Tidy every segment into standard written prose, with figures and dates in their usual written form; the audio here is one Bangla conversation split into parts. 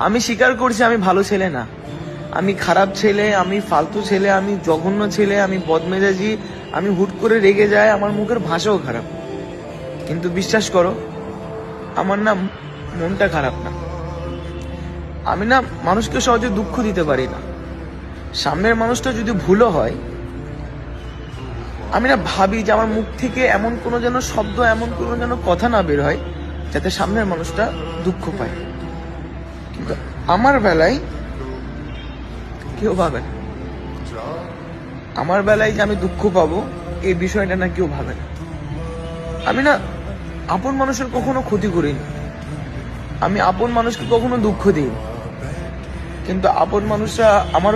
আমি স্বীকার করছি আমি ভালো ছেলে না, আমি খারাপ ছেলে, আমি ফালতু ছেলে, আমি জঘন্য ছেলে, আমি বদমেজাজি, আমি হুট করে রেগে যাই, আমার মুখের ভাষাও খারাপ। কিন্তু বিশ্বাস করো, আমার না মনটা খারাপ না। আমি না মানুষকে সহজে দুঃখ দিতে পারি না। সামনের মানুষটা যদি ভুলও হয়, আমি না ভাবি যে আমার মুখ থেকে এমন কোনো যেন শব্দ, এমন কোনো যেন কথা না বের হয় যাতে সামনের মানুষটা দুঃখ পায়। কিন্তু আমার বেলায় কেউ ভাবে না, আমার বেলায় যে আমি দুঃখ পাবো এই বিষয়টা না কেউ ভাবে না। আমি না আপন মানুষের কখনো ক্ষতি করিনি, আমি আপন মানুষকে কখনো দুঃখ দিই, কিন্তু আপন মানুষরা আমার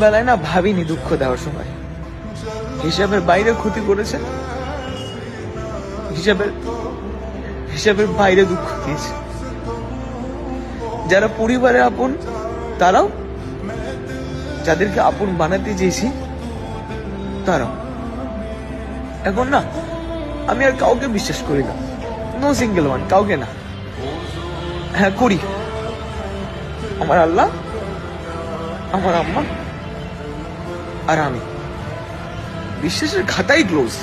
বেলায় না ভাবিনি দুঃখ দেওয়ার সময়। হিসাবের বাইরে ক্ষতি করেছে, হিসাবের বাইরে দুঃখ দিয়েছে। যারা পরিবারের আপন তারাও, যাদেরকে আপন বানাতে চেয়েছি তারাও। এখন না আমি আর কাউকে বিশ্বাস করি না, নো সিঙ্গেল ওয়ান, কাউকে না। হ্যাঁ করি, আমার আল্লাহ, আমার আম্মা আর আমি। বিশ্বাসের খাতাই ক্লোজ।